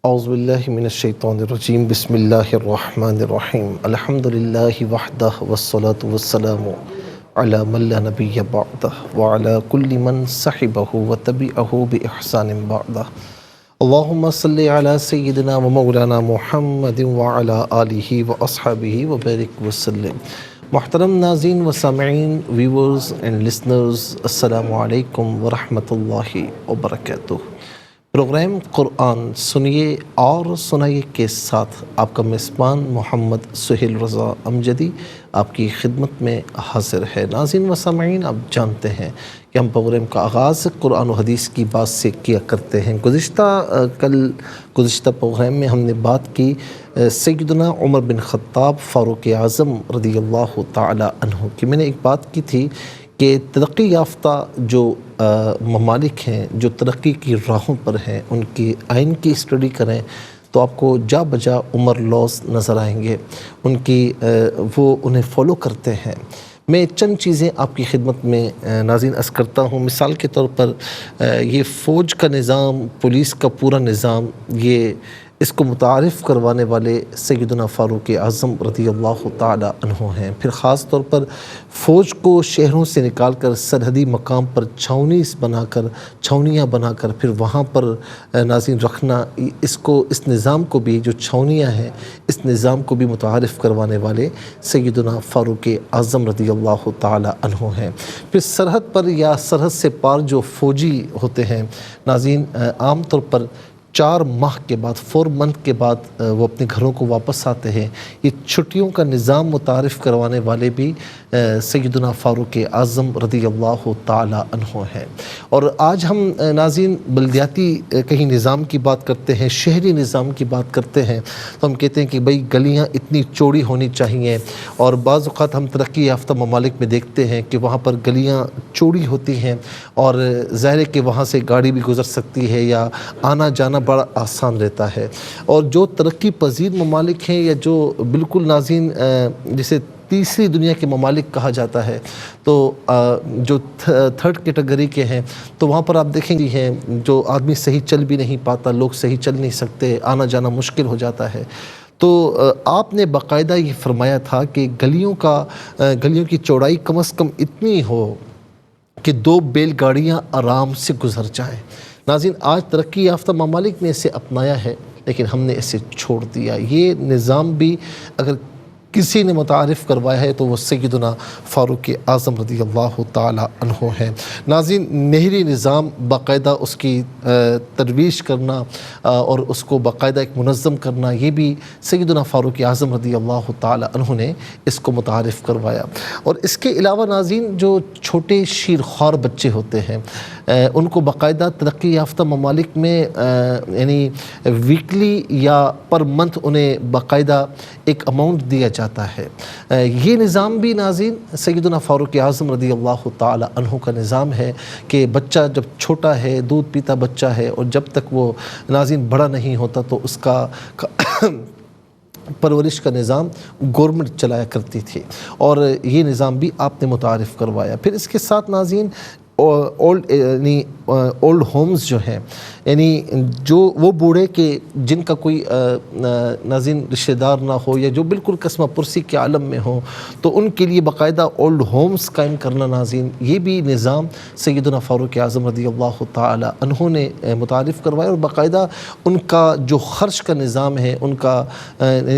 اعوذ باللہ من الشیطان الرجیم بسم اللہ الرحمن الرحیم الحمد للہ وحدہ والصلاة والسلام علی من لا نبی بعدہ وعلی کل من صحبہ وتبعہ بإحسان بعدہ اللہم صلی علی سیدنا و مولانا محمد وعلی آلہ واصحابہ وبارک وسلم۔ محترم ناظرین و سامعین، ویورز اینڈ لسنرز، السلام علیکم ورحمۃ اللہ وبرکاتہ۔ پروگرام قرآن سنیے اور سنائیے کے ساتھ آپ کا میزبان محمد سہیل رضا امجدی آپ کی خدمت میں حاضر ہے۔ ناظرین و سامعین، آپ جانتے ہیں کہ ہم پروگرام کا آغاز قرآن و حدیث کی بات سے کیا کرتے ہیں۔ گزشتہ پروگرام میں ہم نے بات کی سیدنا عمر بن خطاب فاروق اعظم رضی اللہ تعالی عنہ کی۔ میں نے ایک بات کی تھی کہ ترقی یافتہ جو ممالک ہیں، جو ترقی کی راہوں پر ہیں، ان کی آئین کی اسٹڈی کریں تو آپ کو جا بجا عمر لاز نظر آئیں گے، ان کی وہ انہیں فالو کرتے ہیں۔ میں چند چیزیں آپ کی خدمت میں ناظرین عرض کرتا ہوں۔ مثال کے طور پر یہ فوج کا نظام، پولیس کا پورا نظام، یہ اس کو متعارف کروانے والے سیدنا فاروق اعظم رضی اللہ تعالی عنہ ہیں۔ پھر خاص طور پر فوج کو شہروں سے نکال کر سرحدی مقام پر چھاونیاں بنا کر پھر وہاں پر ناظرین رکھنا، اس نظام کو بھی، جو چھاونیاں ہیں، اس نظام کو بھی متعارف کروانے والے سیدنا فاروق اعظم رضی اللہ تعالی عنہ ہیں۔ پھر سرحد پر یا سرحد سے پار جو فوجی ہوتے ہیں ناظرین، عام طور پر 4 ماہ کے بعد، 4 منتھ کے بعد وہ اپنے گھروں کو واپس آتے ہیں۔ یہ چھٹیوں کا نظام متعارف کروانے والے بھی سیدنا فاروق اعظم رضی اللہ تعالی عنہ ہیں۔ اور آج ہم ناظرین بلدیاتی کہیں نظام کی بات کرتے ہیں، شہری نظام کی بات کرتے ہیں تو ہم کہتے ہیں کہ بھئی گلیاں اتنی چوڑی ہونی چاہیے، اور بعض اوقات ہم ترقی یافتہ ممالک میں دیکھتے ہیں کہ وہاں پر گلیاں چوڑی ہوتی ہیں اور ظاہر ہے کہ وہاں سے گاڑی بھی گزر سکتی ہے یا آنا جانا بڑا آسان رہتا ہے۔ اور جو ترقی پذیر ممالک ہیں یا جو بالکل ناظرین جسے تیسری دنیا کے ممالک کہا جاتا ہے، تو جو 3rd کیٹیگری کے ہیں، تو وہاں پر آپ دیکھیں گے ہیں جو آدمی صحیح چل بھی نہیں پاتا، لوگ صحیح چل نہیں سکتے، آنا جانا مشکل ہو جاتا ہے۔ تو آپ نے باقاعدہ یہ فرمایا تھا کہ گلیوں کی چوڑائی کم از کم اتنی ہو کہ 2 بیل گاڑیاں آرام سے گزر جائیں۔ ناظرین آج ترقی یافتہ ممالک نے اسے اپنایا ہے، لیکن ہم نے اسے چھوڑ دیا۔ یہ نظام بھی اگر کسی نے متعارف کروایا ہے تو وہ سیدنا فاروق اعظم رضی اللہ تعالی عنہ ہیں۔ ناظرین نہری نظام باقاعدہ اس کی ترویج کرنا اور اس کو باقاعدہ ایک منظم کرنا، یہ بھی سیدنا فاروق اعظم رضی اللہ تعالی عنہ نے اس کو متعارف کروایا۔ اور اس کے علاوہ ناظرین جو چھوٹے شیرخوار بچے ہوتے ہیں، ان کو باقاعدہ ترقی یافتہ ممالک میں یعنی ویکلی یا پر منتھ انہیں باقاعدہ ایک اماؤنٹ دیا جاتا ہے۔ یہ نظام بھی ناظرین سیدنا فاروق اعظم رضی اللہ تعالی عنہ کا نظام ہے کہ بچہ جب چھوٹا ہے، دودھ پیتا بچہ ہے، اور جب تک وہ ناظرین بڑا نہیں ہوتا تو اس کا پرورش کا نظام گورنمنٹ چلایا کرتی تھی، اور یہ نظام بھی آپ نے متعارف کروایا۔ پھر اس کے ساتھ ناظرین اولڈ ہومز جو ہیں، یعنی جو وہ بوڑھے کے جن کا کوئی ناظرین رشتہ دار نہ ہو یا جو بالکل قسمہ پرسی کے عالم میں ہوں، تو ان کے لیے باقاعدہ اولڈ ہومز قائم کرنا ناظرین، یہ بھی نظام سیدنا فاروق اعظم رضی اللہ تعالی عنہ نے متعارف کروایا۔ اور باقاعدہ ان کا جو خرچ کا نظام ہے، ان کا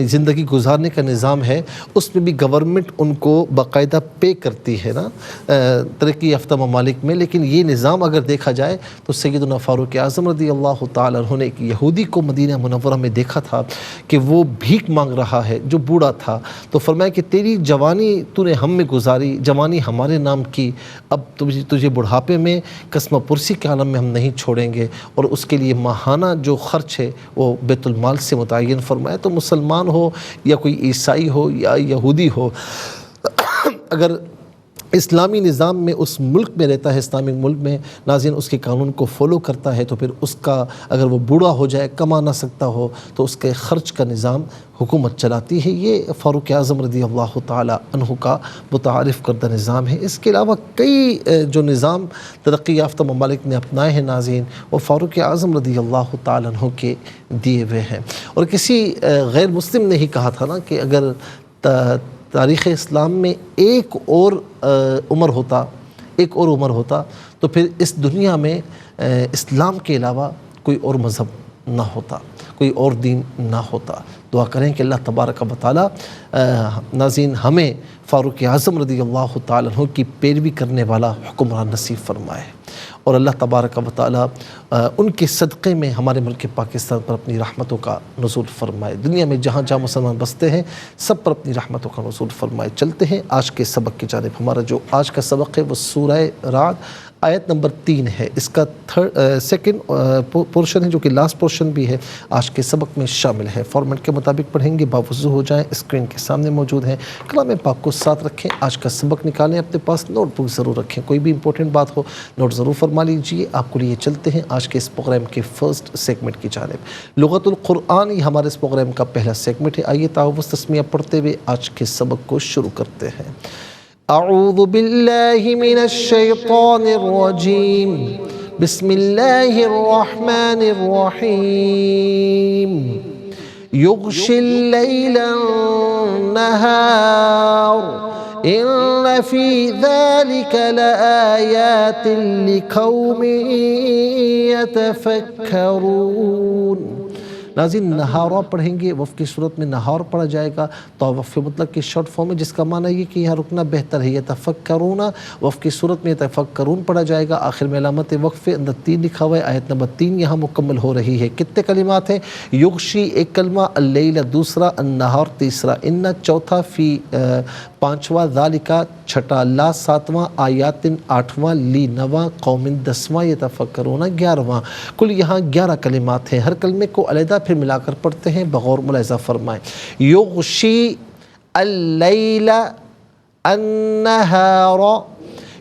زندگی گزارنے کا نظام ہے، اس میں بھی گورنمنٹ ان کو باقاعدہ پے کرتی ہے نا ترقی یافتہ ممالک میں۔ لیکن یہ نظام اگر دیکھا جائے تو سیدنا فاروق اعظم رضی اللہ تعالی عنہ نے ایک یہودی کو مدینہ منورہ میں دیکھا تھا کہ وہ بھیک مانگ رہا ہے، جو بوڑھا تھا، تو فرمایا کہ تیری جوانی تو نے ہم میں گزاری، جوانی ہمارے نام کی، اب تجھے بڑھاپے میں قسمہ پرسی کے عالم میں ہم نہیں چھوڑیں گے، اور اس کے لیے ماہانہ جو خرچ ہے وہ بیت المال سے متعین فرمایا۔ تو مسلمان ہو یا کوئی عیسائی ہو یا یہودی ہو، اگر اسلامی نظام میں اس ملک میں رہتا ہے، اسلامک ملک میں ناظرین اس کے قانون کو فالو کرتا ہے، تو پھر اس کا اگر وہ بوڑھا ہو جائے، کما نہ سکتا ہو، تو اس کے خرچ کا نظام حکومت چلاتی ہے۔ یہ فاروق اعظم رضی اللہ تعالی عنہ کا متعارف کردہ نظام ہے۔ اس کے علاوہ کئی جو نظام ترقی یافتہ ممالک نے اپنائے ہیں ناظرین، وہ فاروق اعظم رضی اللہ تعالی عنہ کے دیے ہوئے ہیں۔ اور کسی غیر مسلم نے ہی کہا تھا نا کہ اگر تاریخ اسلام میں ایک اور عمر ہوتا تو پھر اس دنیا میں اسلام کے علاوہ کوئی اور مذہب نہ ہوتا، کوئی اور دین نہ ہوتا۔ دعا کریں کہ اللہ تبارک و تعالی ناظرین ہمیں فاروق اعظم رضی اللہ تعالیٰ عنہ کی پیروی کرنے والا حکمران نصیب فرمائے، اور اللہ تبارک و تعالی ان کے صدقے میں ہمارے ملک پاکستان پر اپنی رحمتوں کا نزول فرمائے، دنیا میں جہاں جہاں مسلمان بستے ہیں سب پر اپنی رحمتوں کا نزول فرمائے۔ چلتے ہیں آج کے سبق کی جانب۔ ہمارا جو آج کا سبق ہے وہ سورہ رعد آیت نمبر 3 ہے، اس کا سیکنڈ پورشن ہے جو کہ لاسٹ پورشن بھی ہے، آج کے سبق میں شامل ہے۔ فارمیٹ کے مطابق پڑھیں گے، باوضو ہو جائیں، اسکرین کے سامنے موجود ہیں، کلام پاک کو ساتھ رکھیں، آج کا سبق نکالیں، اپنے پاس نوٹ بک ضرور رکھیں، کوئی بھی امپورٹنٹ بات ہو نوٹ ضرور فرما لیجیے۔ آپ کو لیے چلتے ہیں آج کے اس پروگرام کے فرسٹ سیگمنٹ کی جانب۔ لغت القرآن یہ ہمارے اس پروگرام کا پہلا سیگمنٹ ہے۔ آئیے تعاوض تسمیہ پڑھتے ہوئے آج کے سبق کو شروع کرتے ہیں۔ اعوذ باللہ من الشیطان الرجیم، بسم اللہ الرحمن الرحیم۔ یغشی اللیل النہار ان فی ذلک لآیات لقوم یتفکرون۔ ناظرین نہارا پڑھیں گے، وقف کی صورت میں نہار پڑھا جائے گا، تو وقف مطلق کی شارٹ فارم ہے، جس کا معنی یہ کہ یہاں رکنا بہتر ہے۔ یتفکرون وقف کی صورت میں یتفکرون پڑھا جائے گا، آخر میں علامت وقف اندر 3 لکھا ہوا ہے، آیت نمبر 3 یہاں مکمل ہو رہی ہے۔ کتنے کلمات ہیں؟ یغشی ایک کلمہ، اللیل دوسرا، النہار تیسرا، ان چوتھا، فی 5واں، ذالکا 6واں، لا 7واں، آیات 8واں، لی 9واں، قوم 10واں، یتفکرون 11واں۔ کل یہاں 11 کلمات ہیں، ہر کلمے کو علیحدہ پھر ملا کر پڑھتے ہیں، بغور ملاحظہ فرمائیں۔ یغشی اللیل النہار،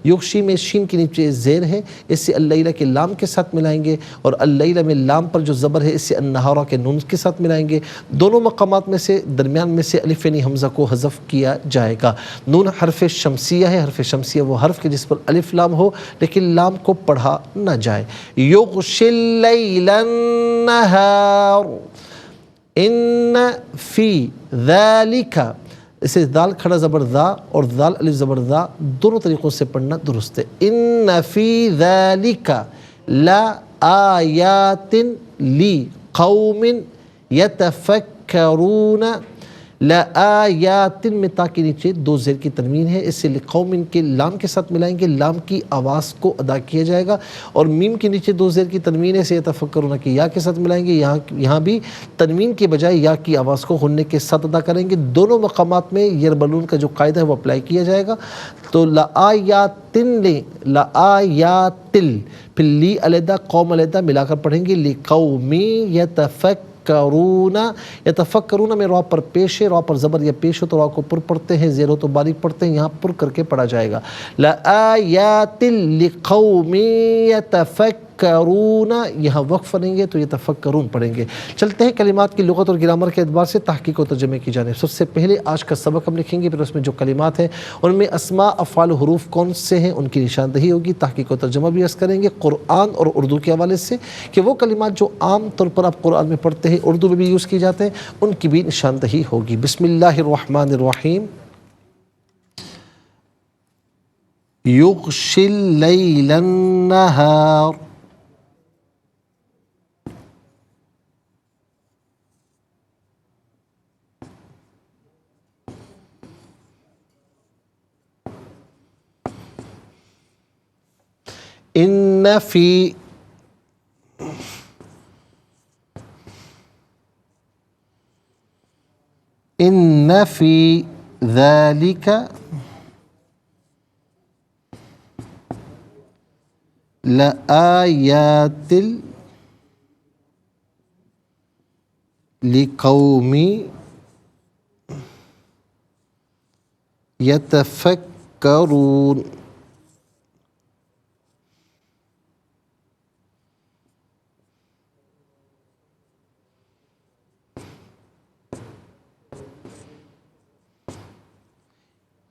یغشی میں شین کے نیچے زیر ہے، اس سے اللیل کے لام کے ساتھ ملائیں گے، اور اللیل میں لام پر جو زبر ہے اس سے النہارا کے نون کے ساتھ ملائیں گے۔ دونوں مقامات میں سے درمیان میں سے الف یعنی حمزہ کو حذف کیا جائے گا۔ نون حرف شمسیہ ہے، حرف شمسیہ وہ حرف کے جس پر الف لام ہو لیکن لام کو پڑھا نہ جائے۔ یغشی اللیل النہار ان فی ذالک، اسے دال کھڑا زبر ذا اور دال الف زبر ذا دونوں طریقوں سے پڑھنا درست ہے۔ ان فی ذالک لآیات لقوم یتفکرون، لآیات میں تا کے نیچے 2 زیر کی تنوین ہے، اس سے لقوم کے لام کے ساتھ ملائیں گے، لام کی آواز کو ادا کیا جائے گا، اور میم کے نیچے 2 زیر کی تنوین ہے، اسے یتفکرون کی یا کے ساتھ ملائیں گے، یہاں بھی تنوین کے بجائے یا کی آواز کو غنّے کے ساتھ ادا کریں گے۔ دونوں مقامات میں یربلون کا جو قاعدہ ہے وہ اپلائی کیا جائے گا۔ تو لآیات لیں، لآیات، پھر لی علیحدہ قوم علیحدہ ملا کر پڑھیں گے، لقوم یتفکرون میں را پر پیش ہے، را پر زبر یا پیش ہو تو را کو پر پڑھتے ہیں، زیر ہو تو باریک پڑھتے ہیں، یہاں پر کر کے پڑھا جائے گا۔ لآیات لقوم یتفکرون، یہاں وقف پڑھیں گے تو یتفکرون پڑھیں گے۔ چلتے ہیں کلمات کی لغت اور گرامر کے اعتبار سے تحقیق و ترجمے کی جانب۔ سب سے پہلے آج کا سبق ہم لکھیں گے، پھر اس میں جو کلمات ہیں ان میں اسماء افعال و حروف کون سے ہیں ان کی نشاندہی ہوگی، تحقیق و ترجمہ بھی عرض کریں گے قرآن اور اردو کے حوالے سے، کہ وہ کلمات جو عام طور پر آپ قرآن میں پڑھتے ہیں اردو میں بھی یوز کی جاتے ہیں ان کی بھی نشاندہی ہوگی۔ بسم اللہ الرحمن الرحیم۔ یغشی اللیل النہار، ان فی ذالک لآیات لقوم یتفکرون، يتفكرون.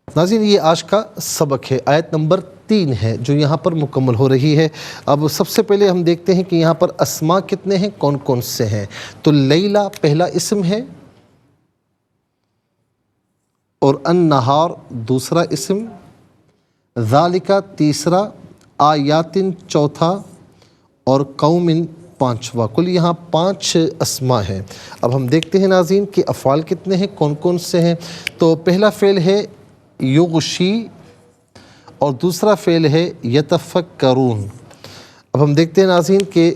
ناظرین یہ آج کا سبق ہے، آیت نمبر 3 ہے جو یہاں پر مکمل ہو رہی ہے۔ اب سب سے پہلے ہم دیکھتے ہیں کہ یہاں پر اسماء کتنے ہیں، کون کون سے ہیں۔ تو لیلہ پہلا اسم ہے، اور النہار دوسرا اسم، ذالکہ تیسرا، آیاتن چوتھا، اور قومن پانچواں۔ کل یہاں 5 اسماء ہیں۔ اب ہم دیکھتے ہیں ناظرین کہ افعال کتنے ہیں، کون کون سے ہیں۔ تو پہلا فعل ہے یغشی، اور دوسرا فعل ہے یتفکرون۔ اب ہم دیکھتے ہیں ناظرین کہ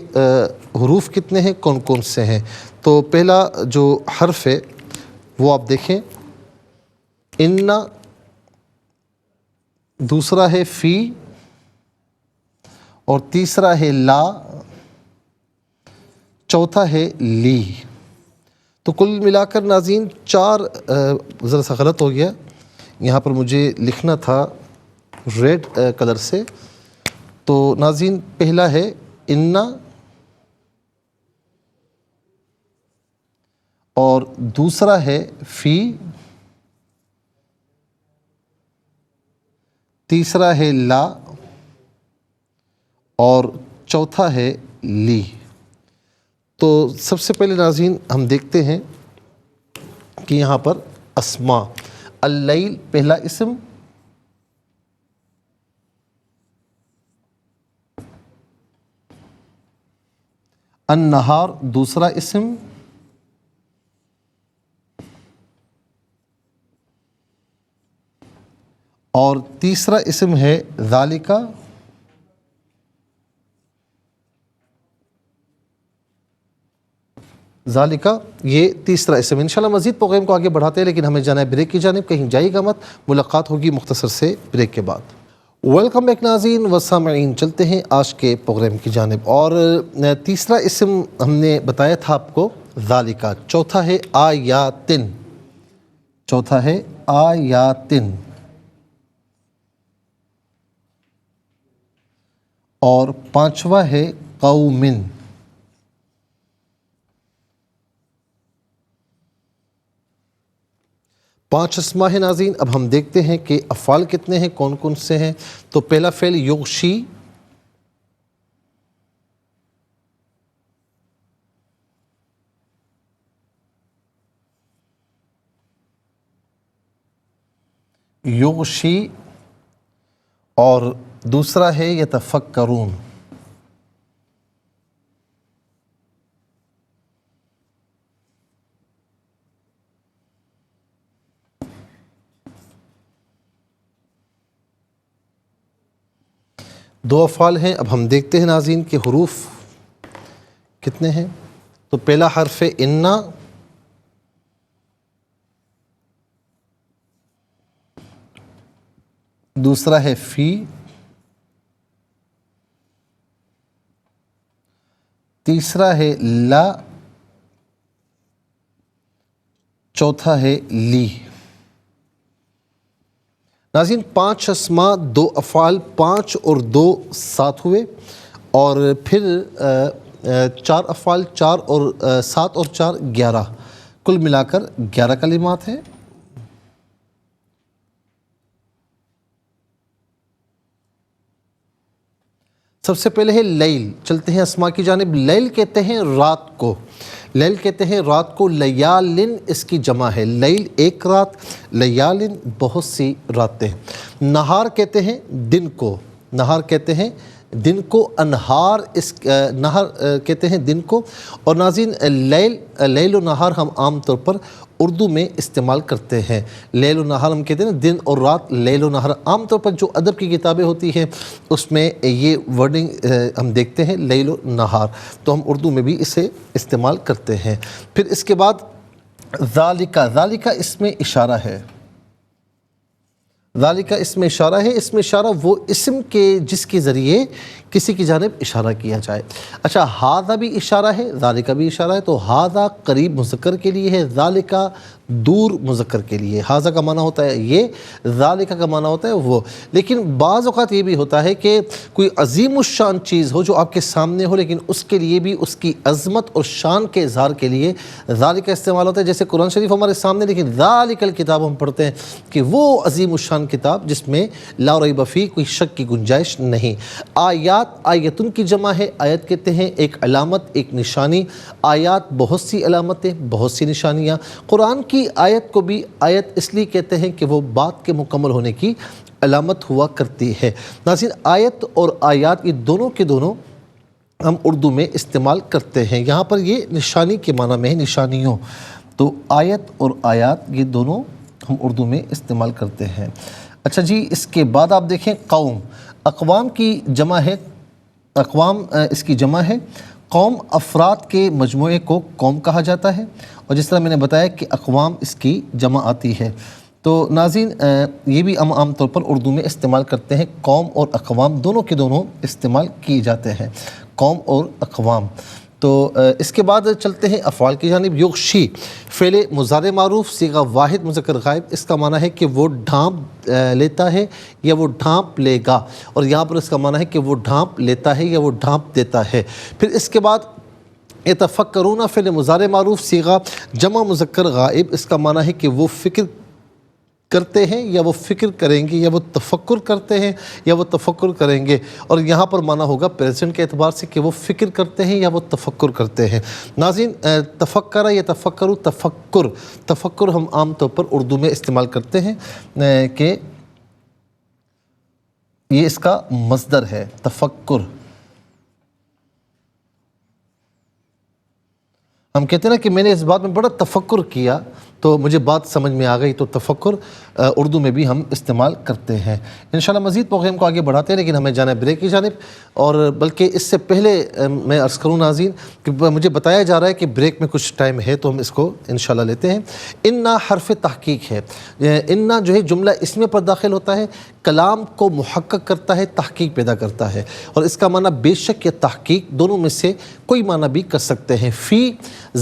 حروف کتنے ہیں، کون کون سے ہیں۔ تو پہلا جو حرف ہے وہ آپ دیکھیں ان، دوسرا ہے فی، اور تیسرا ہے لا، چوتھا ہے لی۔ تو کل ملا کر ناظرین 4، ذرا سا غلط ہو گیا، یہاں پر مجھے لکھنا تھا ریڈ کلر سے۔ تو ناظرین پہلا ہے ان، اور دوسرا ہے فی، تیسرا ہے لا، اور چوتھا ہے لی۔ تو سب سے پہلے ناظرین ہم دیکھتے ہیں کہ یہاں پر اسماء، اللیل پہلا اسم، النہار دوسرا اسم، اور تیسرا اسم ہے ذالکہ، ذالکہ یہ تیسرا اسم۔ انشاءاللہ مزید پروگرام کو آگے بڑھاتے ہیں، لیکن ہمیں جانا ہے بریک کی جانب، کہیں جائے گا مت، ملاقات ہوگی مختصر سے بریک کے بعد۔ ویلکم بیک ناظرین و سامعین، چلتے ہیں آج کے پروگرام کی جانب۔ اور تیسرا اسم ہم نے بتایا تھا آپ کو ذالکہ، چوتھا ہے آیاتن، چوتھا ہے آیاتن، اور پانچواں ہے قومن۔ پانچ اسماء ہیں ناظرین۔ اب ہم دیکھتے ہیں کہ افعال کتنے ہیں، کون کون سے ہیں۔ تو پہلا فعل یغشی، یغشی، اور دوسرا ہے یتفکرون۔ دو افعال ہیں۔ اب ہم دیکھتے ہیں ناظرین کہ حروف کتنے ہیں۔ تو پہلا حرف ہے انا، دوسرا ہے فی، تیسرا ہے لا، چوتھا ہے لی۔ ناظرین 5 اسماء، 2 افعال، 5 اور 2 7 ہوئے، اور پھر 4 افعال، 4 اور 7 اور 4 11، کل ملا کر 11 کلمات ہیں۔ سب سے پہلے ہے لیل، چلتے ہیں اسماء کی جانب۔ لیل کہتے ہیں رات کو، لیل کہتے ہیں رات کو، لیالن اس کی جمع ہے، لیل ایک رات، لیالن بہت سی راتیں۔ نہار کہتے ہیں دن کو، نہار کہتے ہیں دن کو، انہار نہار کہتے ہیں دن کو۔ اور ناظرین لیل و نہار ہم عام طور پر اردو میں استعمال کرتے ہیں۔ لیل و نہار ہم کہتے ہیں دن اور رات، لیل و نہار۔ عام طور پر جو ادب کی کتابیں ہوتی ہیں اس میں یہ ورڈنگ ہم دیکھتے ہیں لیل و نہار، تو ہم اردو میں بھی اسے استعمال کرتے ہیں۔ پھر اس کے بعد ذالکہ، ذالکہ اس میں اشارہ ہے، ذالکہ اس میں اشارہ ہے۔ اس میں اشارہ وہ اسم کے جس کے ذریعے کسی کی جانب اشارہ کیا جائے۔ اچھا ہاذا بھی اشارہ ہے، ذالکہ بھی اشارہ ہے۔ تو ہاذا قریب مذکر کے لیے ہے، ذالکہ دور مذکر کے لیے، ہاذا کا معنی ہوتا ہے یہ، ذالک کا معنی ہوتا ہے وہ۔ لیکن بعض اوقات یہ بھی ہوتا ہے کہ کوئی عظیم الشان چیز ہو جو آپ کے سامنے ہو، لیکن اس کے لیے بھی اس کی عظمت اور شان کے اظہار کے لیے ذالک کا استعمال ہوتا ہے۔ جیسے قرآن شریف ہمارے سامنے، لیکن ذالک الکتاب ہم پڑھتے ہیں کہ وہ عظیم الشان کتاب جس میں لا ریب فیہ، کوئی شک کی گنجائش نہیں۔ آیات، آیتن کی جمع ہے، آیت کہتے ہیں ایک علامت، ایک نشانی۔ آیات بہت سی علامتیں، بہت سی نشانیاں۔ قرآن کی آیت کو بھی آیت اس لیے کہتے ہیں کہ وہ بات کے مکمل ہونے کی علامت ہوا کرتی ہے۔ ناظرین، آیت اور آیات یہ دونوں کے دونوں ہم اردو میں استعمال کرتے ہیں۔ یہاں پر یہ نشانی کے معنی میں ہے، نشانیوں۔ تو آیت اور آیات یہ دونوں ہم اردو میں استعمال کرتے ہیں۔ اچھا جی، اس کے بعد آپ دیکھیں قوم، اقوام کی جمع ہے، اقوام اس کی جمع ہے۔ قوم افراد کے مجموعے کو قوم کہا جاتا ہے، اور جس طرح میں نے بتایا کہ اقوام اس کی جمع آتی ہے۔ تو ناظرین، یہ بھی ہم عام طور پر اردو میں استعمال کرتے ہیں، قوم اور اقوام دونوں کے دونوں استعمال کیے جاتے ہیں، قوم اور اقوام۔ تو اس کے بعد چلتے ہیں افعال کی جانب۔ یغشی فعل مضارع معروف، صیغہ واحد مذکر غائب، اس کا معنی ہے کہ وہ ڈھانپ لیتا ہے یا وہ ڈھانپ لے گا، اور یہاں پر اس کا معنی ہے کہ وہ ڈھانپ لیتا ہے یا وہ ڈھانپ دیتا ہے۔ پھر اس کے بعد یتفکرون فعل مضارع معروف، صیغہ جمع مذکر غائب، اس کا معنی ہے کہ وہ فکر کرتے ہیں یا وہ فکر کریں گے، یا وہ تفکر کرتے ہیں یا وہ تفکر کریں گے، اور یہاں پر معنی ہوگا پریزنٹ کے اعتبار سے کہ وہ فکر کرتے ہیں یا وہ تفکر کرتے ہیں۔ ناظرین، تفکر یا تفکر، تفکر ہم عام طور پر اردو میں استعمال کرتے ہیں کہ یہ اس کا مصدر ہے، تفکر۔ ہم کہتے ہیں نا کہ میں نے اس بات میں بڑا تفکر کیا تو مجھے بات سمجھ میں آ گئی، تو تفکر اردو میں بھی ہم استعمال کرتے ہیں۔ انشاءاللہ مزید پروگرام کو آگے بڑھاتے ہیں، لیکن ہمیں جانا ہے بریک کی جانب، اور بلکہ اس سے پہلے میں عرض کروں ناظرین کہ مجھے بتایا جا رہا ہے کہ بریک میں کچھ ٹائم ہے تو ہم اس کو انشاءاللہ لیتے ہیں۔ انا حرف تحقیق ہے، انا جو ہے جملہ اسم پر داخل ہوتا ہے، کلام کو محقق کرتا ہے، تحقیق پیدا کرتا ہے، اور اس کا معنی بے شک یا تحقیق دونوں میں سے کوئی معنی بھی کر سکتے ہیں۔ فی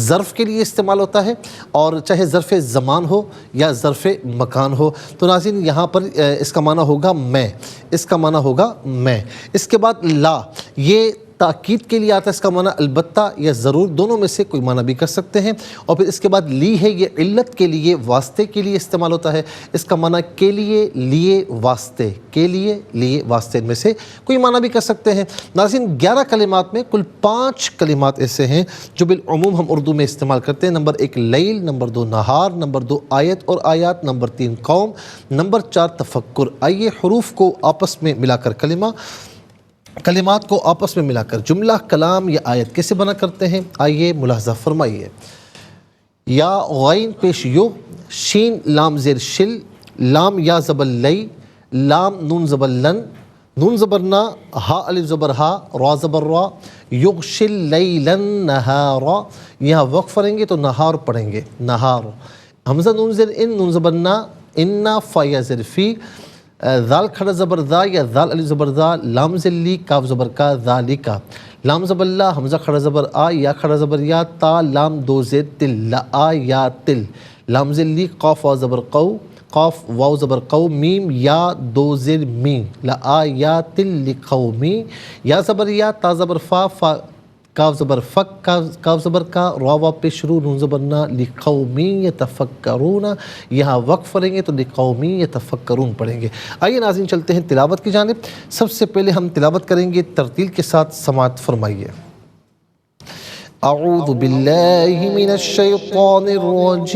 ظرف کے لیے استعمال ہوتا ہے، اور چاہے ظرف زمان ہو یا ظرف مکان ہو۔ تو ناظرین، یہاں پر اس کا معنی ہوگا میں، اس کا معنی ہوگا میں۔ اس کے بعد لا، یہ تاکید کے لیے آتا ہے، اس کا معنی البتہ یا ضرور، دونوں میں سے کوئی معنی بھی کر سکتے ہیں۔ اور پھر اس کے بعد لی ہے، یہ علت کے لیے، واسطے کے لیے استعمال ہوتا ہے، اس کا معنی کے لیے، لیے، واسطے، کے لیے، لیے، واسطے، ان میں سے کوئی معنی بھی کر سکتے ہیں۔ ناظرین، 11 کلمات میں کل 5 کلمات ایسے ہیں جو بالعموم ہم اردو میں استعمال کرتے ہیں۔ نمبر 1 لیل، نمبر 2 نہار، نمبر 2 آیت اور آیات، نمبر 3 قوم، نمبر 4 تفکر۔ آئیے حروف کو آپس میں ملا کر کلمات کو آپس میں ملا کر جملہ، کلام یا آیت کیسے بنا کرتے ہیں، آئیے ملاحظہ فرمائیے۔ یا غین پیش یو، شین لام زیر شل، لام یا زبر لی، لام نون زبر لن، نون زبر نا، ہا الف زبر ہا، را زبر را، یغشی اللیل نہارا۔ یہاں وقف پڑھیں گے تو نہار پڑھیں گے، نہار۔ حمزہ نون زیر ان، نون زبر نا، انا، فا یا زیر فی، ذال کھڑا زبر ذا یا ذال الف زبر ذا، لام زل لی، کاف زبر کا، ذالکا، لام زبر لا، حمزہ کھڑا زبر آ، یا کھڑا زبر یا، تا لام دو زیر تل، لا یا تل، لام زل لی، قاف واو زبر قو، قاف واو زبر قو، میم یا دو زیر میم، لا یا تل لقومی، یا زبر یا، تا زبر فا، فا کاف زبر فک، کاف زبر کا، را وا پیش رو، نون زبر نا، لقومی یتفکرون۔ یہاں وقف پڑھیں گے تو لقومی یتفکرون پڑھیں گے۔ آئیے ناظرین چلتے ہیں تلاوت کی جانب۔ سب سے پہلے ہم تلاوت کریں گے، ترتیل کے ساتھ سماعت فرمائیے۔ اعوذ باللہ من الشیطان الرجیم،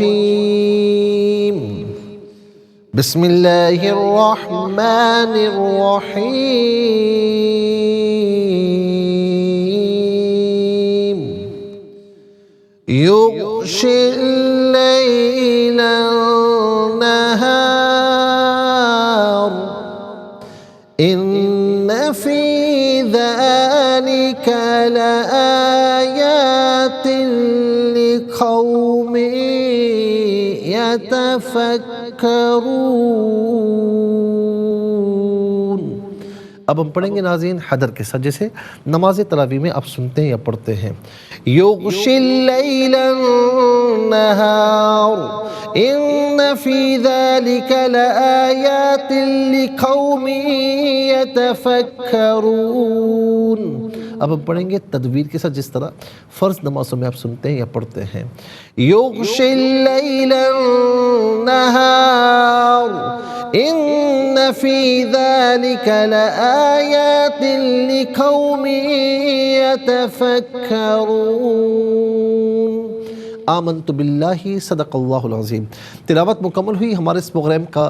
بسم اللہ الرحمن الرحیم۔ یغشی اللیل النہار، ان فی ذلک لآیات لقوم یتفکرون۔ اب ہم پڑھیں گے ناظرین حدر کے ساتھ، جیسے نماز تراویح میں آپ سنتے ہیں یا پڑھتے ہیں۔ یغشی اللیل النہار، ان فی ذلک لآیات لقوم یتفکرون۔ اب ہم پڑھیں گے تدویر کے ساتھ، جس طرح فرض نمازوں میں آپ سنتے ہیں یا پڑھتے ہیں۔ یغشی اللیل النہار ان فی ذلک لآیات لقوم یتفکرون۔ آمنت باللہ، صدق اللہ العظیم۔ تلاوت مکمل ہوئی ہمارے اس پروگرام کا۔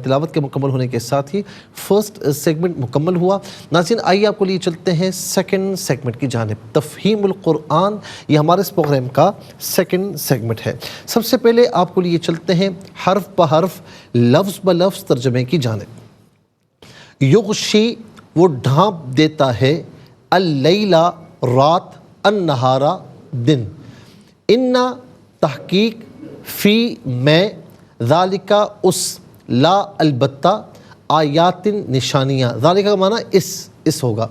تلاوت کے مکمل ہونے کے ساتھ ہی فرسٹ سیگمنٹ مکمل ہوا۔ ناظرین آئیے آپ کو لیے چلتے ہیں سیکنڈ سیگمنٹ کی جانب، تفہیم القرآن۔ یہ ہمارے اس پروگرام کا سیکنڈ سیگمنٹ ہے۔ سب سے پہلے آپ کو لیے چلتے ہیں حرف بحرف، لفظ بلفظ ترجمے کی جانب۔ یغشی وہ ڈھانپ دیتا ہے، اللیلہ رات، النہارا دن، انا تحقیق، فی میں، ذالکہ اس، لا البتہ، آیات نشانیاں، ذالکہ کا معنی اس ہوگا،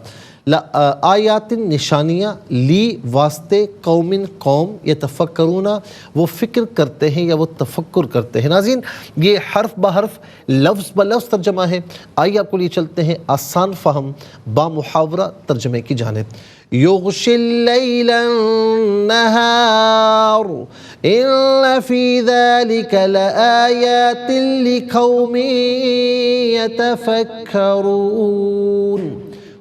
آیات نشانیاں، لی واسطے، قوم قوم، یتفکرون وہ فکر کرتے ہیں یا وہ تفکر کرتے ہیں۔ ناظرین یہ حرف بحرف لفظ بلفظ ترجمہ ہے۔ آئیے آپ کو لیے چلتے ہیں آسان فہم با محاورہ ترجمے کی جانب۔ یغشی اللیل النہار ان فی ذلک لآیات لقوم یتفکرون۔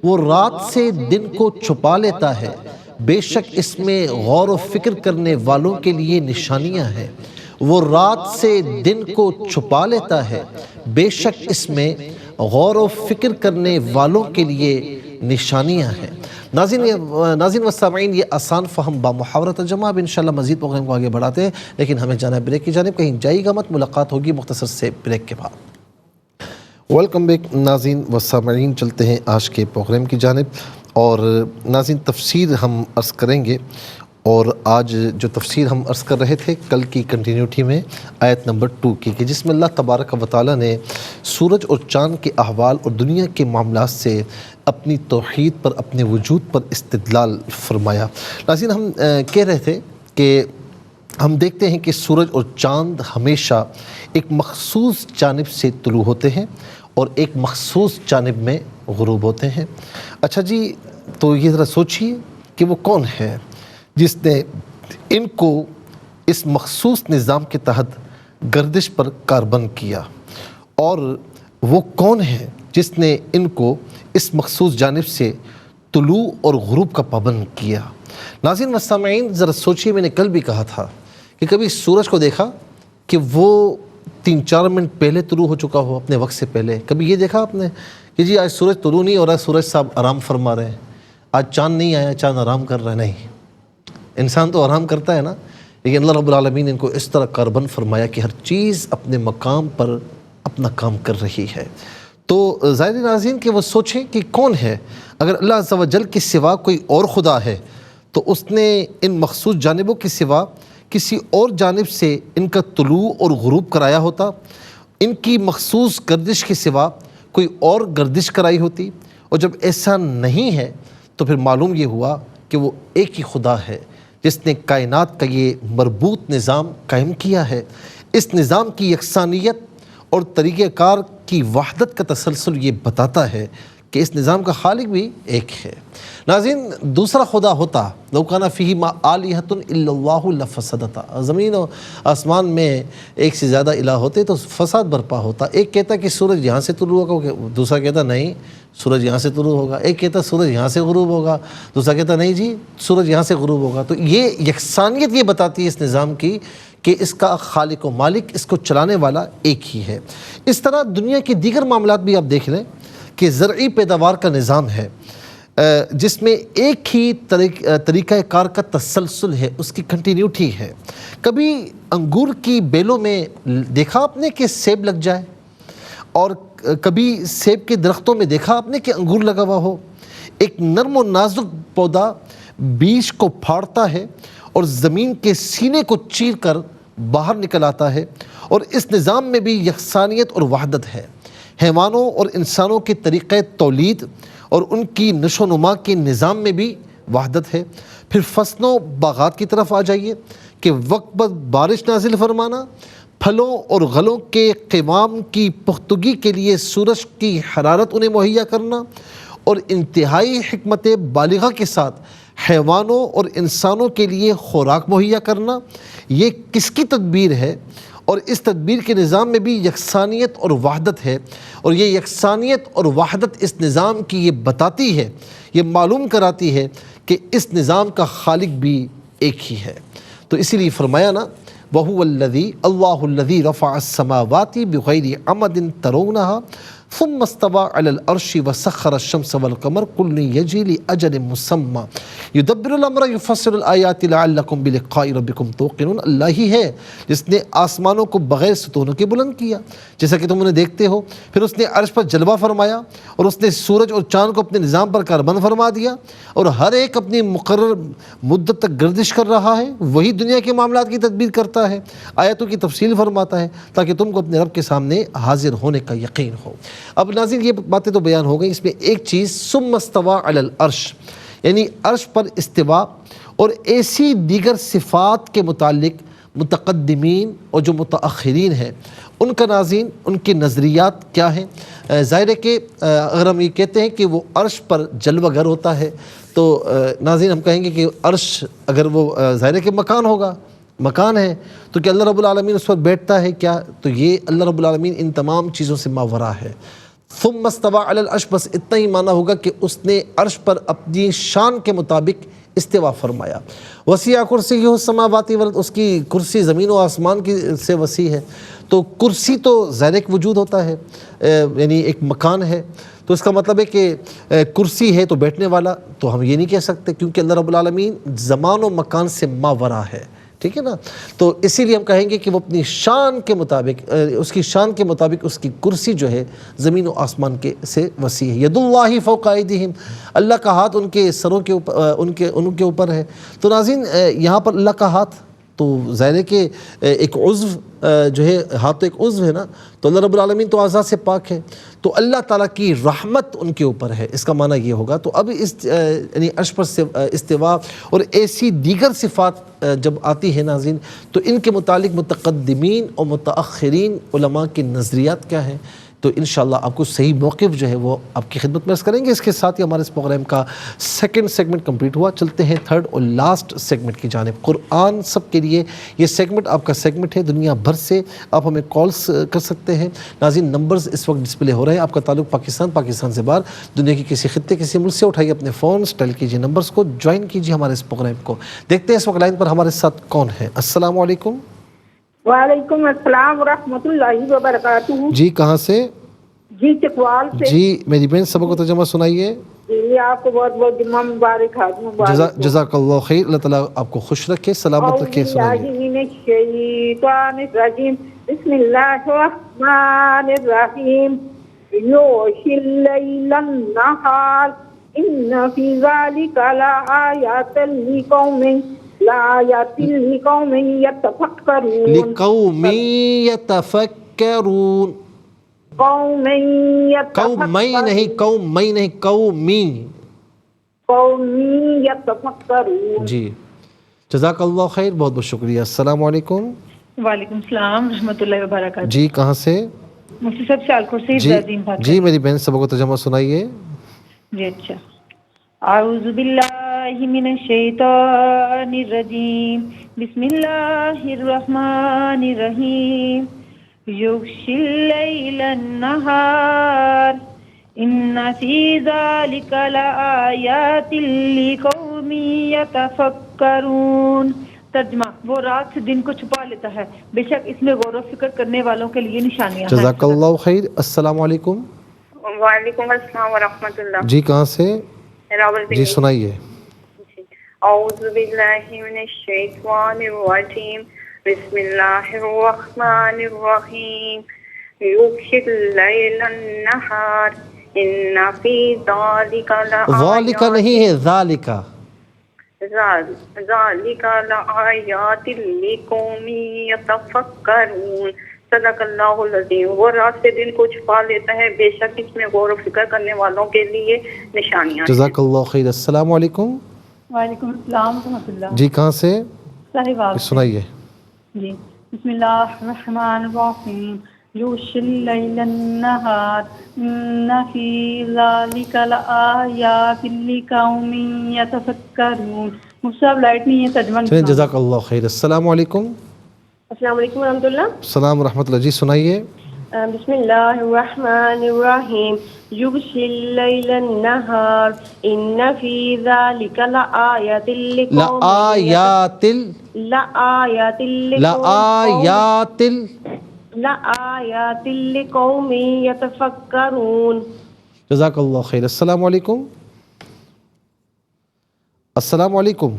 وہ رات سے دن کو چھپا لیتا ہے، بے شک اس میں غور و فکر کرنے والوں کے لیے نشانیاں ہیں۔ وہ رات سے دن کو چھپا لیتا ہے، بے شک اس میں غور و فکر کرنے والوں کے لیے نشانیاں ہیں۔ ناظرین و سامعین یہ آسان فہم با محاورہ ترجمہ۔ اب انشاءاللہ مزید پروگرام کو آگے بڑھاتے ہیں، لیکن ہمیں جانا ہے بریک کی جانب، کہیں جائے گا مت، ملاقات ہوگی مختصر سے بریک کے بعد۔ ویلکم بیک ناظرین و سامعین، چلتے ہیں آج کے پروگرام کی جانب، اور ناظرین تفسیر ہم عرض کریں گے، اور آج جو تفسیر ہم عرض کر رہے تھے کل کی کنٹینیوٹی میں آیت نمبر 2 کی، کہ جس میں اللہ تبارک و تعالیٰ نے سورج اور چاند کے احوال اور دنیا کے معاملات سے اپنی توحید پر، اپنے وجود پر استدلال فرمایا۔ ناظرین ہم کہہ رہے تھے کہ ہم دیکھتے ہیں کہ سورج اور چاند ہمیشہ ایک مخصوص جانب سے طلوع ہوتے ہیں اور ایک مخصوص جانب میں غروب ہوتے ہیں۔ اچھا جی، تو یہ ذرا سوچیے کہ وہ کون ہے جس نے ان کو اس مخصوص نظام کے تحت گردش پر کاربند کیا، اور وہ کون ہے جس نے ان کو اس مخصوص جانب سے طلوع اور غروب کا پابند کیا۔ ناظرین و سامعین ذرا سوچیے، میں نے کل بھی کہا تھا کہ کبھی سورج کو دیکھا کہ وہ 3-4 منٹ پہلے طلوع ہو چکا ہو اپنے وقت سے پہلے؟ کبھی یہ دیکھا آپ نے کہ جی آج سورج طلوع نہیں ہو رہا ہے، سورج صاحب آرام فرما رہے ہیں، آج چاند نہیں آیا، چاند آرام کر رہا ہے؟ نہیں، انسان تو آرام کرتا ہے نا، لیکن اللہ رب العالمین نے ان کو اس طرح کاربند فرمایا کہ ہر چیز اپنے مقام پر اپنا کام کر رہی ہے۔ تو ظاہر ناظرین کہ وہ سوچیں کہ کون ہے، اگر اللہ عز و جل کے سوا کوئی اور خدا ہے تو اس نے ان مخصوص جانبوں کے سوا کسی اور جانب سے ان کا طلوع اور غروب کرایا ہوتا، ان کی مخصوص گردش کے سوا کوئی اور گردش کرائی ہوتی، اور جب ایسا نہیں ہے تو پھر معلوم یہ ہوا کہ وہ ایک ہی خدا ہے جس نے کائنات کا یہ مربوط نظام قائم کیا ہے۔ اس نظام کی یکسانیت اور طریقہ کار کی وحدت کا تسلسل یہ بتاتا ہے کہ اس نظام کا خالق بھی ایک ہے۔ ناظرین دوسرا خدا ہوتا، لو کان فیہما آلہۃ الا اللہ لفسدتا، زمین و آسمان میں ایک سے زیادہ الہ ہوتے تو فساد برپا ہوتا۔ ایک کہتا کہ سورج یہاں سے طلوع ہوگا، دوسرا کہتا نہیں سورج یہاں سے طلوع ہوگا، ایک کہتا سورج یہاں سے غروب ہوگا، دوسرا کہتا نہیں جی سورج یہاں سے غروب ہوگا۔ تو یہ یکسانیت یہ بتاتی ہے اس نظام کی کہ اس کا خالق و مالک، اس کو چلانے والا ایک ہی ہے۔ اس طرح دنیا کے دیگر معاملات بھی آپ دیکھ لیں کہ زرعی پیداوار کا نظام ہے جس میں ایک ہی طریقہ کار کا تسلسل ہے، اس کی کنٹینیوٹی ہے۔ کبھی انگور کی بیلوں میں دیکھا آپ نے کہ سیب لگ جائے، اور کبھی سیب کے درختوں میں دیکھا آپ نے کہ انگور لگا ہوا ہو۔ ایک نرم و نازک پودا بیج کو پھاڑتا ہے اور زمین کے سینے کو چیر کر باہر نکل آتا ہے، اور اس نظام میں بھی یکسانیت اور وحدت ہے۔ حیوانوں اور انسانوں کے طریقہ تولید اور ان کی نشو و نما کے نظام میں بھی وحدت ہے۔ پھر فصلوں باغات کی طرف آ جائیے کہ وقت بد بارش نازل فرمانا، پھلوں اور غلوں کے قوام کی پختگی کے لیے سورج کی حرارت انہیں مہیا کرنا اور انتہائی حکمت بالغہ کے ساتھ حیوانوں اور انسانوں کے لیے خوراک مہیا کرنا، یہ کس کی تدبیر ہے؟ اور اس تدبیر کے نظام میں بھی یکسانیت اور وحدت ہے، اور یہ یکسانیت اور وحدت اس نظام کی یہ بتاتی ہے، یہ معلوم کراتی ہے کہ اس نظام کا خالق بھی ایک ہی ہے۔ تو اسی لیے فرمایا نا وَهُوَ الَّذِي اللَّهُ الَّذِي رَفَعَ السَّمَاوَاتِ بِغَيْرِ عَمَدٍ تَرَوْنَهَا ثُمَّ اسْتَوَىٰ عَلَى الْعَرْشِ وَسَخَّرَ الشَّمْسَ وَالْقَمَرَ كُلٌّ يَجْرِي لِأَجَلٍ مُّسَمًّى يُدَبِّرُ الْأَمْرَ يُفَصِّلُ الْآيَاتِ لَعَلَّكُمْ بِلِقَاءِ رَبِّكُمْ توقنون۔ اللہ ہی ہے جس نے آسمانوں کو بغیر ستونوں کے بلند کیا، جیسا کہ تم انہیں دیکھتے ہو، پھر اس نے عرش پر جلوہ فرمایا، اور اس نے سورج اور چاند کو اپنے نظام پر کاربند فرما دیا، اور ہر ایک اپنی مقرر مدت تک گردش کر رہا ہے۔ وہی دنیا کے معاملات کی تدبیر کرتا ہے، آیتوں کی تفصیل فرماتا ہے تاکہ تم کو اپنے رب کے سامنے حاضر ہونے کا یقین ہو۔ اب ناظرین یہ باتیں تو بیان ہو گئی، اس میں ایک چیز ثم استوى علی العرش، یعنی عرش پر استوا، اور ایسی دیگر صفات کے متعلق متقدمین اور جو متأخرین ہیں ان کا ناظرین ان کے نظریات کیا ہیں؟ ظاہر ہے کہ اگر ہم یہ کہتے ہیں کہ وہ عرش پر جلوہ گر ہوتا ہے تو ناظرین ہم کہیں گے کہ عرش اگر وہ ظاہر ہے کہ مکان ہوگا، مکان ہے، تو کہ اللہ رب العالمین اس پر بیٹھتا ہے کیا؟ تو یہ اللہ رب العالمین ان تمام چیزوں سے ماورا ہے۔ ثم استوى علی العرش، بس اتنا ہی معنی ہوگا کہ اس نے عرش پر اپنی شان کے مطابق استوا فرمایا۔ وسیع کرسیہ السماوات والارض، اس کی کرسی زمین و آسمان کی سے وسیع ہے۔ تو کرسی تو ظاہر ایک وجود ہوتا ہے، یعنی ایک مکان ہے، تو اس کا مطلب ہے کہ کرسی ہے تو بیٹھنے والا، تو ہم یہ نہیں کہہ سکتے کیونکہ اللہ رب العالمین زمان و مکان سے ماورا ہے، ٹھیک ہے نا؟ تو اسی لیے ہم کہیں گے کہ وہ اپنی شان کے مطابق، اس کی شان کے مطابق اس کی کرسی جو ہے زمین و آسمان کے سے وسیع ہے۔ ید اللہ فوق ایدیہم، اللہ کا ہاتھ ان کے سروں کے اوپر، ان کے اوپر ہے۔ تو ناظرین یہاں پر اللہ کا ہاتھ تو ظاہر ہے کہ ایک عضو جو ہے، ہاتھ تو ایک عضو ہے نا، تو اللہ رب العالمین تو اعضاء سے پاک ہے، تو اللہ تعالیٰ کی رحمت ان کے اوپر ہے، اس کا معنی یہ ہوگا۔ تو اب اس یعنی عرش پر استوا اور ایسی دیگر صفات جب آتی ہے ناظرین، تو ان کے متعلق متقدمین اور متأخرین علماء کے نظریات کیا ہیں، تو انشاءاللہ آپ کو صحیح موقف جو ہے وہ آپ کی خدمت میں عرض کریں گے۔ اس کے ساتھ ہی ہمارے اس پروگرام کا سیکنڈ سیگمنٹ کمپلیٹ ہوا، چلتے ہیں تھرڈ اور لاسٹ سیگمنٹ کی جانب۔ قرآن سب کے لیے یہ سیگمنٹ آپ کا سیگمنٹ ہے، دنیا بھر سے آپ ہمیں کالز کر سکتے ہیں۔ ناظرین نمبرز اس وقت ڈسپلے ہو رہے ہیں، آپ کا تعلق پاکستان سے باہر، دنیا کے کسی خطے کسی ملک سے، اٹھائیے اپنے فونز، ڈائل کیجیے نمبرز کو، جوائن کیجیے ہمارے اس پروگرام کو۔ دیکھتے ہیں اس وقت لائن پر ہمارے ساتھ کون ہے۔ السلام علیکم۔ وعلیکم السلام ورحمۃ اللہ وبرکاتہ۔ جی کہاں سے؟ جی چکوال سے۔ جی میری بہن سبق کو ترجمہ سنائیے۔ جی آپ کو بہت بہت جمعہ مبارک، حج مبارک۔ جزاک اللہ خیر، اللہ تعالیٰ آپ کو خوش رکھے، سلامت رکھے۔ سنائیے۔ من الشیطان الرجیم، بسم اللہ الرحمن الرحیم۔ یغشی اللیل النہار ان فی ذلک لآیات لقوم یتفکرون۔ لقوم یتفکرون، قومی یتفکرون۔ جی جزاک اللہ خیر، بہت بہت شکریہ۔ السلام علیکم۔ وعلیکم السلام رحمۃ اللہ وبرکاتہ۔ جی کہاں سے؟ مفتی صاحب سیالکوٹ سے عبدالعظیم بات۔ جی میری بہن سبق کو ترجمہ سنائیے۔ جی اچھا۔ اعوذ باللہ من الشیطان الرجیم، بسم اللہ الرحمن الرحیم۔ یغشی اللیل النہار ان فی ذلک لآیات لقوم یتفکرون۔ ترجمہ، وہ رات سے دن کو چھپا لیتا ہے، بے شک اس میں غور و فکر کرنے والوں کے لیے نشانیاں ہیں۔ جزاک اللہ خیر۔ السلام علیکم۔ وعلیکم السلام ورحمۃ اللہ۔ جی کہاں سے؟ جی سنائیے۔ اعوذ باللہ من الشیطان الرجیم، بسم اللہ الرحمن الرحیم۔ یغشی اللیل النہار ان فی ذالک ذالک نہیں ہے، ذالک لآیات لقوم یتفکرون۔ صدق اللہ العظیم۔ وہ رات سے دن کو چھپا لیتا ہے، بے شک اس میں غور و فکر کرنے والوں کے لیے نشانیاں۔ جزاک اللہ خیر۔ السلام علیکم۔ وعلیکم السلام ورحمۃ اللہ۔ جی کہاں سے؟ صاحب سنائیے۔ جی بسم اللہ الرحمن الرحیم یغشی اللیل النہار ان فی ذالک لآیات لقوم یتفکرون. مجھ سے اب لائٹ نہیں ہے، ترجمہ چلیں جزاک اللہ خیر. السلام علیکم. السلام علیکم ورحمۃ اللہ. السلام ورحمۃ اللہ. جی سنائیے. بسم اللہ الرحمن الرحیم یغشی اللیل النہار ان فی ذالک لآیات لآیات لقوم یتفکرون. جزاک اللہ خیر. السلام علیکم. السلام علیکم.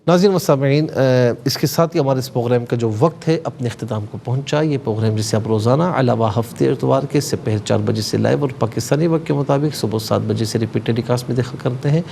ناظرین و سامعین، اس کے ساتھ ہی ہمارے اس پروگرام کا جو وقت ہے اپنے اختتام کو پہنچا. یہ پروگرام جسے آپ روزانہ علاوہ ہفتے اتوار کے سپہر 4 بجے سے لائیو اور پاکستانی وقت کے مطابق صبح 7 بجے سے ریپیٹ ٹیلی کاسٹ میں دیکھا کرتے ہیں.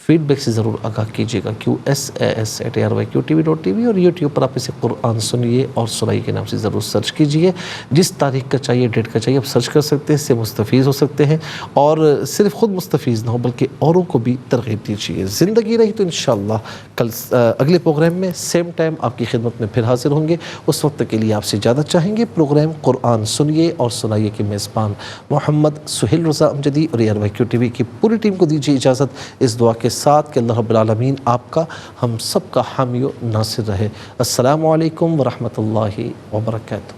فیڈ بیک سے ضرور آگاہ کیجیے گا. QSAS@ARYQTV.tv اور یوٹیوب پر آپ اسے قرآن سنیے اور سنائیے کے نام سے ضرور سرچ کیجیے. جس تاریخ کا چاہیے، ڈیٹ کا چاہیے، آپ سرچ کر سکتے ہیں. اس سے مستفیض ہو سکتے ہیں اور صرف خود مستفیض نہ ہو بلکہ اوروں کو بھی ترغیب دیجیے. زندگی رہی تو انشاءاللہ کل اگلے پروگرام میں سیم ٹائم آپ کی خدمت میں پھر حاضر ہوں گے. اس وقت کے لیے آپ سے اجازت چاہیں گے. پروگرام قرآن سنیے اور سنائیے کے میزبان محمد سہیل رضا امجدی اور ARYQTV کی پوری ٹیم کو دیجیے اجازت اس دعا کے ساتھ کہ اللہ رب العالمین آپ کا، ہم سب کا حامی و ناصر رہے. السلام علیکم ورحمۃ اللہ وبرکاتہ.